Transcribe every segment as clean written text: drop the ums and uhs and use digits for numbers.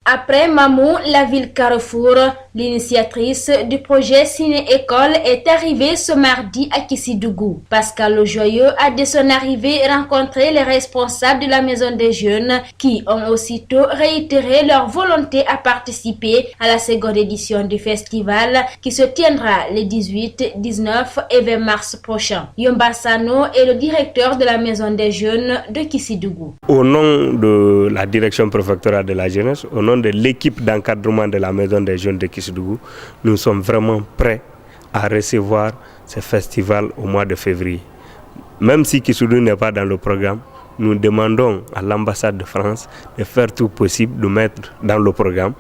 Après Mamou, la ville Carrefour, l'initiatrice du projet Ciné-École est arrivée ce mardi à Kissidougou. Pascal Joyeux a dès son arrivée rencontré les responsables de la Maison des Jeunes qui ont aussitôt réitéré leur volonté à participer à la seconde édition du festival qui se tiendra les 18, 19 et 20 mars prochains. Yomba Sano est le directeur de la Maison des Jeunes de Kissidougou. Au nom de la direction préfectorale de la jeunesse, au nom de l'équipe d'encadrement de la Maison des Jeunes de Kissidougou, nous sommes vraiment prêts à recevoir ce festival au mois de février. Même si Kissidougou n'est pas dans le programme, nous demandons à l'ambassade de France de faire tout possible de mettre dans le programme.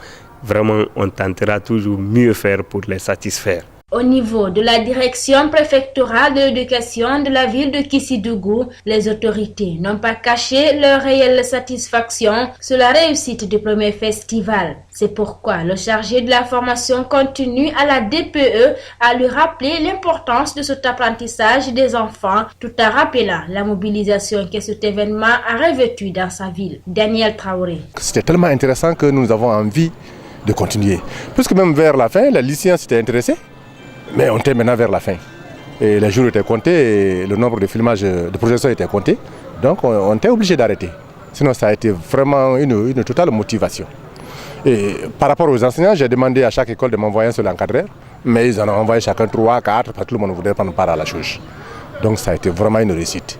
Vraiment, on tentera toujours mieux faire pour les satisfaire. Au niveau de la direction préfectorale de l'éducation de la ville de Kissidougou, les autorités n'ont pas caché leur réelle satisfaction sur la réussite du premier festival. C'est pourquoi le chargé de la formation continue à la DPE a lui rappelé l'importance de cet apprentissage des enfants tout en rappelant la mobilisation que cet événement a revêtue dans sa ville. Daniel Traoré. C'était tellement intéressant que nous avons envie de continuer. Puisque même vers la fin, les lycéens s'étaient intéressés. Mais on était maintenant vers la fin. Et les jours étaient comptés, et le nombre de filmages, de projections était compté. Donc on était obligé d'arrêter. Sinon ça a été vraiment une totale motivation. Et par rapport aux enseignants, j'ai demandé à chaque école de m'envoyer sur l'encadreur. Mais ils en ont envoyé chacun 3, 4, parce que tout le monde voulait prendre part à la chose. Donc ça a été vraiment une réussite.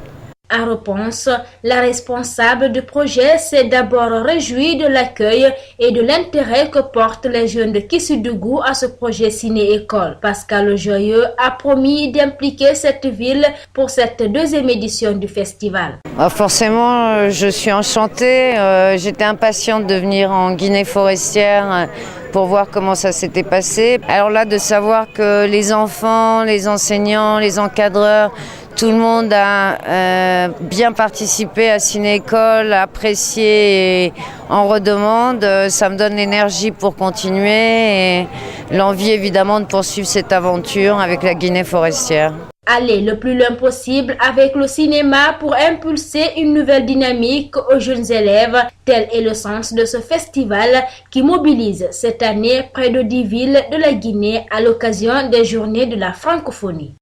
En réponse, la responsable du projet s'est d'abord réjouie de l'accueil et de l'intérêt que portent les jeunes de Kissidougou à ce projet Ciné-École. Pascal Joyeux a promis d'impliquer cette ville pour cette deuxième édition du festival. Forcément, je suis enchantée. J'étais impatiente de venir en Guinée forestière pour voir comment ça s'était passé. Alors là, de savoir que les enfants, les enseignants, les encadreurs, tout le monde a bien participé à Ciné-École, apprécié et en redemande. Ça me donne l'énergie pour continuer et l'envie évidemment de poursuivre cette aventure avec la Guinée forestière. Aller le plus loin possible avec le cinéma pour impulser une nouvelle dynamique aux jeunes élèves. Tel est le sens de ce festival qui mobilise cette année près de 10 villes de la Guinée à l'occasion des Journées de la francophonie.